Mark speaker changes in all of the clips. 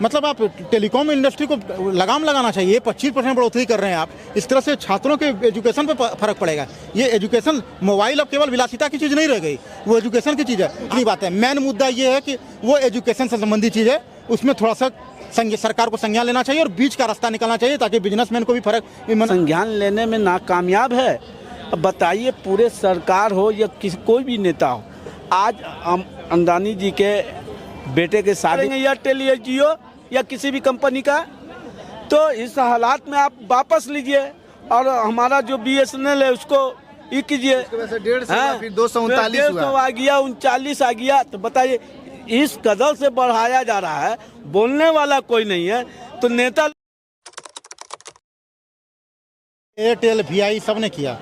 Speaker 1: मतलब आप telecom industry को लगाम लगाना चाहिए। 25% बढ़ोतरी कर रहे हैं आप, इस तरह से छात्रों के एजुकेशन पे फर्क पड़ेगा। ये एजुकेशन, मोबाइल अब केवल विलासिता की चीज़ नहीं रह गई, वो एजुकेशन की चीज़ है। इतनी बात है, मेन मुद्दा ये है कि वो एजुकेशन से संबंधित चीज़ है, उसमें थोड़ा सा सरकार को संज्ञान लेना चाहिए और बीच का रास्ता निकालना चाहिए ताकि बिजनेसमैन को भी फर्क।
Speaker 2: संज्ञान लेने में नाकामयाब है। अब बताइए, पूरे सरकार हो या कोई भी नेता हो, आज अंबानी जी के बेटे के शादी एयरटेल या जियो या किसी भी कंपनी का, तो इस हालात में आप वापस लीजिए और हमारा जो BSNL है उसको ये कीजिए।
Speaker 3: 150 फिर 239
Speaker 2: आ गया, 39 आ गया। तो बताइए, इस कदर से बढ़ाया जा रहा है, बोलने वाला कोई नहीं है, तो नेता
Speaker 1: एयरटेल VI सब ने किया।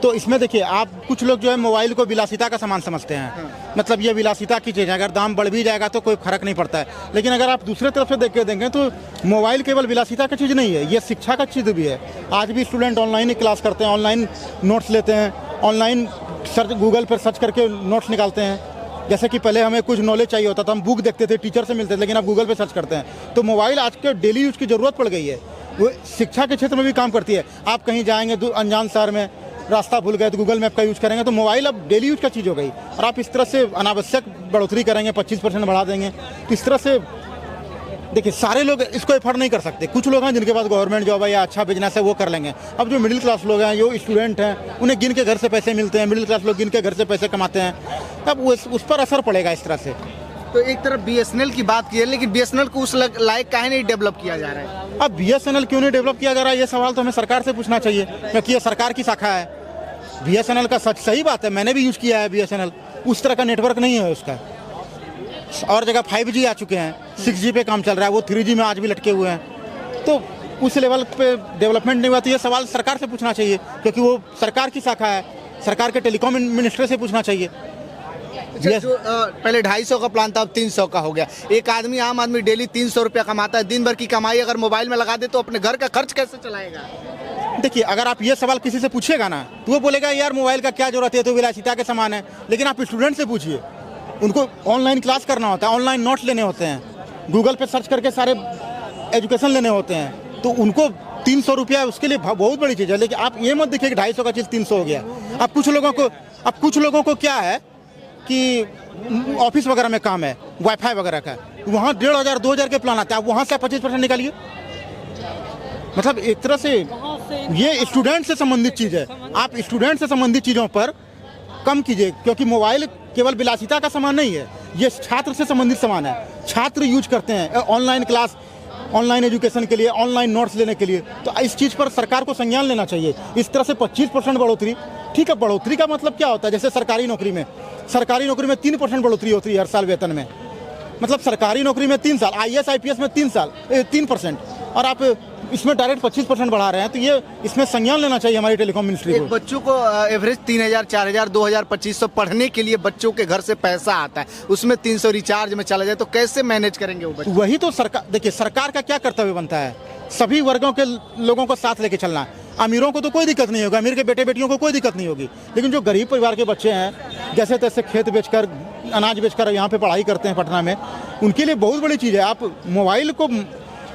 Speaker 1: तो इसमें देखिए, आप कुछ लोग जो है मोबाइल को विलासिता का सामान समझते हैं। मतलब ये विलासिता की चीज़ है, अगर दाम बढ़ भी जाएगा तो कोई फर्क नहीं पड़ता है। लेकिन अगर आप दूसरे तरफ से देख के देखें तो मोबाइल केवल विलासिता की चीज़ नहीं है, ये शिक्षा का चीज़ भी है। आज भी स्टूडेंट ऑनलाइन ही क्लास करते हैं, ऑनलाइन नोट्स लेते हैं, ऑनलाइन सर्च, गूगल पर सर्च करके नोट्स निकालते हैं। जैसे कि पहले हमें कुछ नॉलेज चाहिए होता था, हम बुक देखते थे, टीचर से मिलते थे, लेकिन अब गूगल पे सर्च करते हैं। तो मोबाइल आज के डेली यूज की ज़रूरत पड़ गई है, वो शिक्षा के क्षेत्र में भी काम करती है। आप कहीं जाएंगे अनजान शहर में, रास्ता भूल गए तो गूगल मैप का यूज़ करेंगे, तो मोबाइल अब डेली यूज का चीज़ हो गई। और आप इस तरह से अनावश्यक बढ़ोतरी करेंगे, 25% बढ़ा देंगे, तो इस तरह से देखिए सारे लोग इसको एफर्ट नहीं कर सकते। कुछ लोग हैं जिनके पास गवर्नमेंट जॉब है या अच्छा बिजनेस है, वो कर लेंगे। अब जो मिडिल क्लास लोग हैं, जो स्टूडेंट हैं, उन्हें गिन के घर से पैसे मिलते हैं, मिडिल क्लास लोग गिन के घर से पैसे कमाते हैं, तब उस पर असर पड़ेगा इस तरह से।
Speaker 3: तो एक तरफ BSNL की बात की है, लेकिन BSNL को उस लायक काहे नहीं डेवलप किया जा रहा है?
Speaker 1: अब BSNL क्यों नहीं डेवलप किया जा रहा है, ये सवाल तो हमें सरकार से पूछना चाहिए, क्योंकि ये सरकार की शाखा है। BSNL का सही बात है, मैंने भी यूज़ किया है BSNL, उस तरह का नेटवर्क नहीं है उसका। और जगह 5G आ चुके हैं, 6G पे काम चल रहा है, वो 3G में आज भी लटके हुए हैं। तो उस लेवल पे डेवलपमेंट नहीं हुआ, तो ये सवाल सरकार से पूछना चाहिए, क्योंकि वो सरकार की शाखा है, सरकार के टेलीकॉम मिनिस्टर से पूछना चाहिए।
Speaker 3: जो पहले 250 का प्लान था, अब 300 का हो गया। एक आदमी, आम आदमी डेली 300 रुपया कमाता है, दिन भर की कमाई अगर मोबाइल में लगा दे तो अपने घर का खर्च कैसे चलाएगा?
Speaker 1: देखिए, अगर आप ये सवाल किसी से पूछिएगा ना, तो वो बोलेगा यार मोबाइल का क्या जरूरत है, तो विलासिता के सामान है। लेकिन आप स्टूडेंट से पूछिए, उनको ऑनलाइन क्लास करना होता है, ऑनलाइन नोट्स लेने होते हैं, गूगल पे सर्च करके सारे एजुकेशन लेने होते हैं, तो उनको 300 रुपया उसके लिए बहुत बड़ी चीज़ है। लेकिन आप ये मत देखिए कि 250 का चीज़ 300 हो गया। अब कुछ लोगों को क्या है कि ऑफिस वगैरह में काम है, वाईफाई वगैरह का, वहाँ 1500 2000 के प्लान आता है, वहाँ से 25% निकालिए। मतलब एक तरह से ये स्टूडेंट से संबंधित चीज़ है, आप स्टूडेंट से संबंधित चीज़ों पर कम कीजिए, क्योंकि मोबाइल केवल विलासिता का सामान नहीं है, ये छात्र से संबंधित सामान है। छात्र यूज करते हैं ऑनलाइन क्लास, ऑनलाइन एजुकेशन के लिए, ऑनलाइन नोट्स लेने के लिए। तो इस चीज़ पर सरकार को संज्ञान लेना चाहिए। इस तरह से 25% बढ़ोतरी, ठीक है, बढ़ोतरी का मतलब क्या होता है? जैसे सरकारी नौकरी में 3% बढ़ोतरी होती है हर साल वेतन में। मतलब सरकारी नौकरी में 3 साल, IAS IPS में 3%, और आप इसमें डायरेक्ट 25% बढ़ा रहे हैं, तो ये इसमें संज्ञान लेना चाहिए हमारी टेलीकॉम मिनिस्ट्री को।
Speaker 3: बच्चों को एवरेज 3000, 4000, 2000, 2500 पढ़ने के लिए बच्चों के घर से पैसा आता है, उसमें 300 रिचार्ज में चला जाए तो कैसे मैनेज करेंगे वो बच्चे?
Speaker 1: वही तो सरकार, देखिए सरकार का क्या कर्तव्य बनता है, सभी वर्गों के लोगों को साथ लेके चलना। अमीरों को तो कोई दिक्कत नहीं होगा, अमीर के बेटे बेटियों को कोई दिक्कत नहीं होगी, लेकिन जो गरीब परिवार के बच्चे हैं, जैसे तैसे खेत बेचकर, अनाज बेचकर यहाँ पे पढ़ाई करते हैं पटना में, उनके लिए बहुत बड़ी चीज़ है। आप मोबाइल को,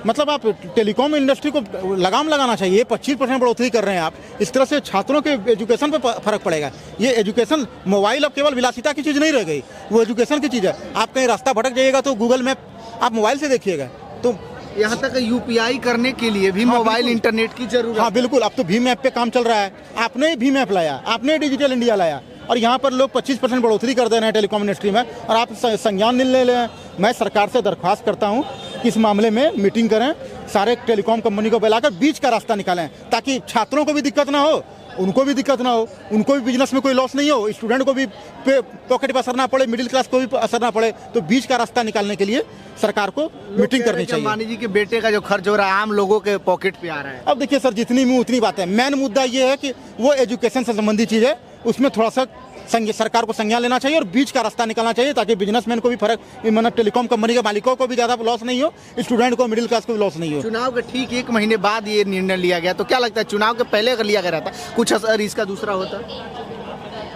Speaker 1: मतलब आप टेलीकॉम इंडस्ट्री को लगाम लगाना चाहिए। 25% बढ़ोतरी कर रहे हैं आप, इस तरह से छात्रों के एजुकेशन पे फर्क पड़ेगा। ये एजुकेशन, मोबाइल अब केवल विलासिता की चीज़ नहीं रह गई, वो एजुकेशन की चीज़ है। आप कहीं रास्ता भटक जाइएगा तो गूगल मैप आप मोबाइल से देखिएगा। तो
Speaker 3: यहाँ तक UPI करने के लिए भी मोबाइल इंटरनेट की जरूरत।
Speaker 1: हाँ बिल्कुल, अब तो भीम ऐप पे काम चल रहा है। आपने भीम ऐप लाया, आपने डिजिटल इंडिया लाया, और यहाँ पर लोग 25% बढ़ोतरी कर दे रहे हैं टेलीकॉम इंडस्ट्री में, और आप संज्ञान नहीं ले रहे हैं। मैं सरकार से दरख्वास्त करता हूँ कि इस मामले में मीटिंग करें, सारे टेलीकॉम कंपनी को बुलाकर बीच का रास्ता निकालें, ताकि छात्रों को भी दिक्कत ना हो, उनको भी दिक्कत ना हो, उनको भी बिजनेस में कोई लॉस नहीं हो, स्टूडेंट को भी पॉकेट पर असर ना पड़े, मिडिल क्लास को भी असर ना पड़े। तो बीच का रास्ता निकालने के लिए सरकार को मीटिंग करनी चाहिए।
Speaker 3: अंबानी जी के बेटे का जो खर्च हो रहा है आम लोगों के पॉकेट पे आ रहा है।
Speaker 1: अब देखिए सर, जितनी मुँह उतनी बात है। मेन मुद्दा ये है कि वो एजुकेशन से संबंधित चीज़ है, उसमें थोड़ा सा सरकार को संज्ञान लेना चाहिए और बीच का रास्ता निकालना चाहिए, ताकि बिजनेसमैन को भी फर्क, मतलब टेलीकॉम कंपनी के मालिकों को भी ज़्यादा लॉस नहीं हो, स्टूडेंट को, मिडिल क्लास को भी लॉस नहीं हो।
Speaker 3: चुनाव के ठीक 1 महीने बाद ये निर्णय लिया गया, तो क्या लगता है चुनाव के पहले अगर लिया गया रहता कुछ असर इसका दूसरा होता?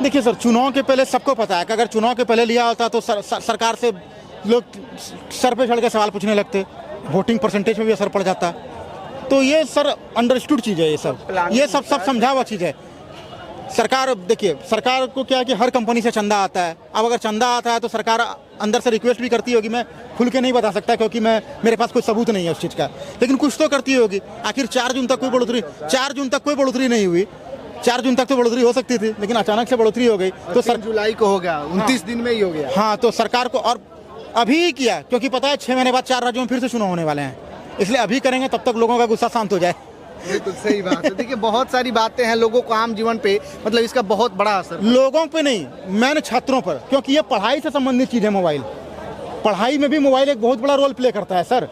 Speaker 1: देखिए सर, चुनाव के पहले सबको पता है कि अगर चुनाव के पहले लिया होता तो सरकार से लोग सर पे चढ़ के सवाल पूछने लगते, वोटिंग परसेंटेज में भी असर पड़ जाता है। तो ये सर अंडरस्टूड चीज़ है, ये सब समझा हुआ चीज़ है। सरकार देखिए, सरकार को क्या है कि हर कंपनी से चंदा आता है। अब अगर चंदा आता है तो सरकार अंदर से रिक्वेस्ट भी करती होगी, मैं खुल के नहीं बता सकता क्योंकि मेरे पास कोई सबूत नहीं है उस चीज़ का, लेकिन कुछ तो करती होगी। आखिर 4 जून तक कोई बढ़ोतरी नहीं हुई। 4 जून तक तो बढ़ोतरी हो सकती थी, लेकिन अचानक से बढ़ोतरी हो गई। तो
Speaker 3: 3 जुलाई को हो गया, 29 दिन में ही हो गया।
Speaker 1: हाँ, तो सरकार को और अभी ही किया, क्योंकि पता है 6 महीने बाद 4 राज्यों में फिर से चुनाव होने वाले हैं, इसलिए अभी करेंगे तब तक लोगों का गुस्सा शांत हो जाए।
Speaker 3: बिल्कुल सही बात है। देखिए बहुत सारी बातें हैं, लोगों को आम जीवन पे मतलब इसका बहुत बड़ा असर।
Speaker 1: लोगों पे नहीं, मैंने छात्रों पर, क्योंकि ये पढ़ाई से संबंधित चीज़ है। मोबाइल पढ़ाई में भी मोबाइल एक बहुत बड़ा रोल प्ले करता है सर।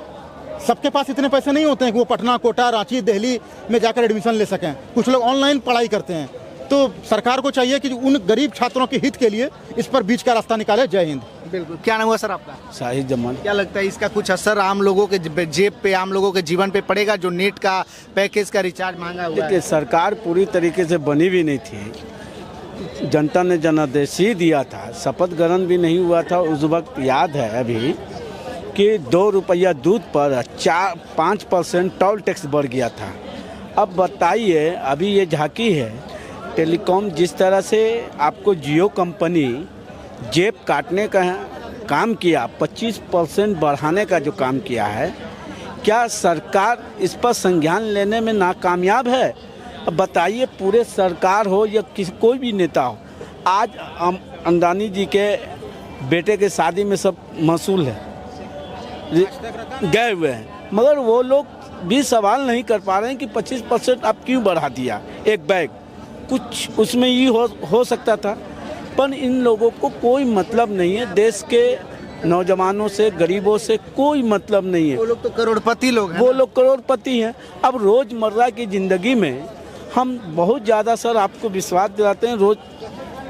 Speaker 1: सबके पास इतने पैसे नहीं होते हैं कि वो पटना, कोटा, रांची, दिल्ली में जाकर एडमिशन ले सकें। कुछ लोग ऑनलाइन पढ़ाई करते हैं। तो सरकार को चाहिए कि उन गरीब छात्रों के हित के लिए इस पर बीच का रास्ता निकाले। जय हिंद।
Speaker 3: बिल्कुल। क्या नाम हुआ सर आपका?
Speaker 2: शाहिद जमान।
Speaker 3: क्या लगता है इसका कुछ असर आम लोगों के जेब पे, आम लोगों के जीवन पे पड़ेगा, जो नेट का पैकेज का रिचार्ज महंगा हुआ है?
Speaker 2: देखिए, सरकार पूरी तरीके से बनी भी नहीं थी। जनता ने जनादेश ही दिया था, शपथ ग्रहण भी नहीं हुआ था। उस वक्त याद है अभी कि 2 रुपया दूध पर 5% टोल टैक्स बढ़ गया था। अब बताइए, अभी ये झांकी है टेलीकॉम, जिस तरह से आपको जियो कंपनी जेब काटने का काम किया, 25% बढ़ाने का जो काम किया है, क्या सरकार इस पर संज्ञान लेने में नाकामयाब है? अब बताइए, पूरे सरकार हो या कोई भी नेता हो, आज अंदानी जी के बेटे के शादी में सब मशहूर है, गए हुए हैं, मगर वो लोग भी सवाल नहीं कर पा रहे हैं कि 25% आप क्यों बढ़ा दिया एक बैग। कुछ उसमें ये हो सकता था, पर इन लोगों को कोई मतलब नहीं है। देश के नौजवानों से, गरीबों से कोई मतलब नहीं है।
Speaker 3: वो लोग तो करोड़पति लोग हैं।
Speaker 2: वो लोग करोड़पति हैं। अब रोज़मर्रा की ज़िंदगी में हम बहुत ज़्यादा, सर आपको विश्वास दिलाते हैं, रोज़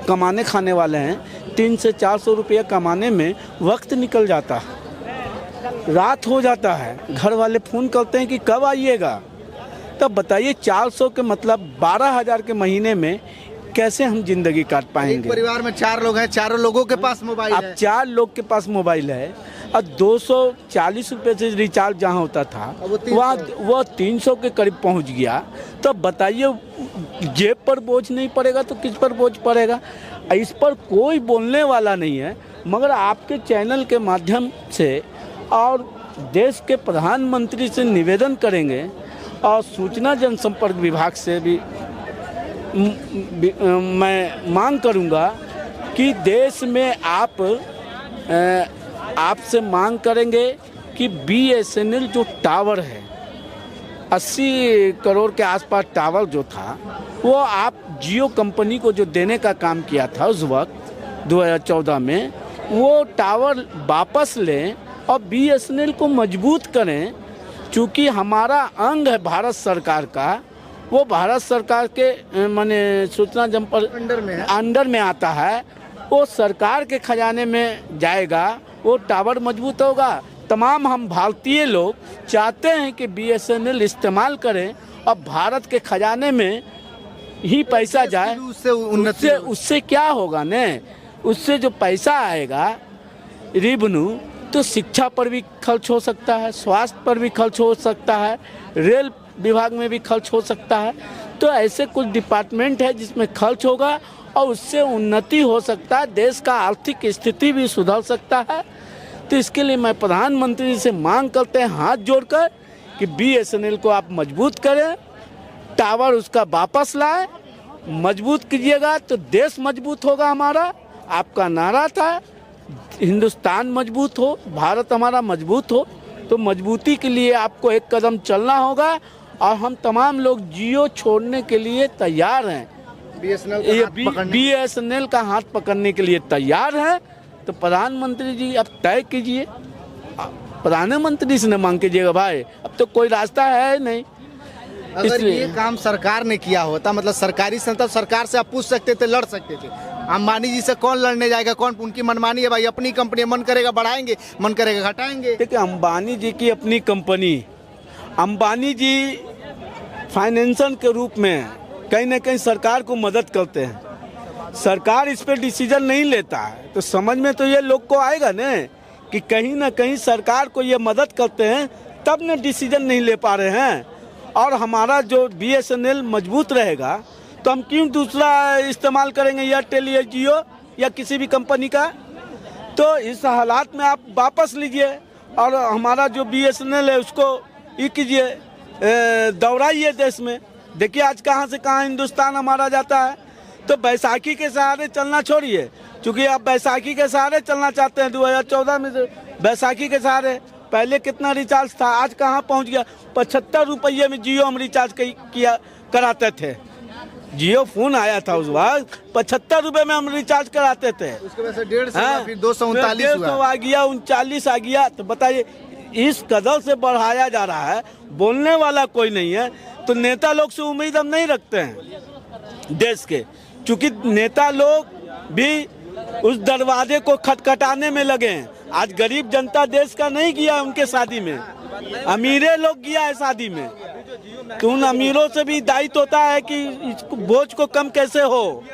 Speaker 2: कमाने खाने वाले हैं। 300 से 400 रुपये कमाने में वक्त निकल जाता है, रात हो जाता है, घर वाले फ़ोन करते हैं कि कब आइएगा। तब बताइए, 400 के मतलब 12,000 के महीने में कैसे हम जिंदगी काट पाएंगे?
Speaker 3: एक परिवार में 4 लोग हैं, चारों लोगों के पास मोबाइल है।
Speaker 2: अब 4 लोग के पास मोबाइल है और 240 रुपये से रिचार्ज जहाँ होता था वहाँ वो 300 के करीब पहुँच गया। तो बताइए, जेब पर बोझ नहीं पड़ेगा तो किस पर बोझ पड़ेगा? इस पर कोई बोलने वाला नहीं है, मगर आपके चैनल के माध्यम से और देश के प्रधानमंत्री से निवेदन करेंगे और सूचना जनसंपर्क विभाग से भी मैं मांग करूंगा कि देश में आपसे मांग करेंगे कि BSNL जो टावर है, 80 करोड़ के आसपास टावर जो था, वो आप जियो कंपनी को जो देने का काम किया था उस वक्त 2014 में, वो टावर वापस लें और BSNL को मजबूत करें। चूँकि हमारा अंग है भारत सरकार का, वो भारत सरकार के माने सूचना जनसंपर्क अंडर में आता है, वो सरकार के खजाने में जाएगा, वो टावर मजबूत होगा। तमाम हम भारतीय लोग चाहते हैं कि BSNL इस्तेमाल करें और भारत के खजाने में ही पैसा जाए। उससे क्या होगा ने? उससे जो पैसा आएगा रेवेन्यू, तो शिक्षा पर भी खर्च हो सकता है, स्वास्थ्य पर भी खर्च हो सकता है, रेल विभाग में भी खर्च हो सकता है। तो ऐसे कुछ डिपार्टमेंट है जिसमें खर्च होगा और उससे उन्नति हो सकता है, देश का आर्थिक स्थिति भी सुधर सकता है। तो इसके लिए मैं प्रधानमंत्री से मांग करते हैं हाथ जोड़कर कि BSNL को आप मजबूत करें, टावर उसका वापस लाए, मजबूत कीजिएगा तो देश मजबूत होगा हमारा। आपका नारा था हिंदुस्तान मजबूत हो, भारत हमारा मजबूत हो, तो मजबूती के लिए आपको एक कदम चलना होगा और हम तमाम लोग जियो छोड़ने के लिए तैयार हैं। BSNL का हाथ पकड़ने के लिए तैयार हैं। तो प्रधानमंत्री जी अब तय कीजिए, प्रधानमंत्री से न मांग कीजिएगा भाई, अब तो कोई रास्ता है नहीं।
Speaker 3: अगर ये काम सरकार ने किया होता, मतलब सरकारी संस्था, सरकार से आप पूछ सकते थे, लड़ सकते थे। अंबानी जी से कौन लड़ने जाएगा? कौन? उनकी मनमानी है भाई, अपनी कंपनी, मन करेगा बढ़ाएंगे, मन करेगा घटाएंगे।
Speaker 2: देखिए, अंबानी जी की अपनी कंपनी, अंबानी जी फाइनेंसर के रूप में कहीं ना कहीं सरकार को मदद करते हैं। सरकार इस पर डिसीजन नहीं लेता है, तो समझ में तो ये लोग को आएगा न कि कहीं ना कहीं सरकार को ये मदद करते हैं तब न डिसीजन नहीं ले पा रहे हैं। और हमारा जो BSNL मजबूत रहेगा तो हम क्यों दूसरा इस्तेमाल करेंगे, एयरटेल या जियो या किसी भी कंपनी का। तो इस हालात में आप वापस लीजिए और हमारा जो BSNL है उसको ये कीजिए, दौड़ाइए देश में। देखिए आज कहाँ से कहाँ हिंदुस्तान हमारा जाता है। तो बैसाखी के सहारे चलना छोड़िए, क्योंकि आप बैसाखी के सहारे चलना चाहते हैं। 2014 में बैसाखी के सहारे पहले कितना रिचार्ज था, आज कहाँ पहुँच गया। 75 रुपये में जियो हम रिचार्ज किया कराते थे। जियो फोन आया था उस वक्त 75 रुपये में हम रिचार्ज कराते थे।
Speaker 3: उसके वजह से 150 फिर 239 हुआ,
Speaker 2: आ गया, 39 आ गया। तो बताइए इस कदर से बढ़ाया जा रहा है, बोलने वाला कोई नहीं है। तो नेता लोग से उम्मीद हम नहीं रखते हैं देश के, क्योंकि नेता लोग भी उस दरवाजे को खटखटाने में लगे हैं। आज गरीब जनता देश का नहीं गया उनके शादी में, अमीरे लोग गया है शादी में। तो उन अमीरों से भी दायित्व होता है कि इस बोझ को कम कैसे हो।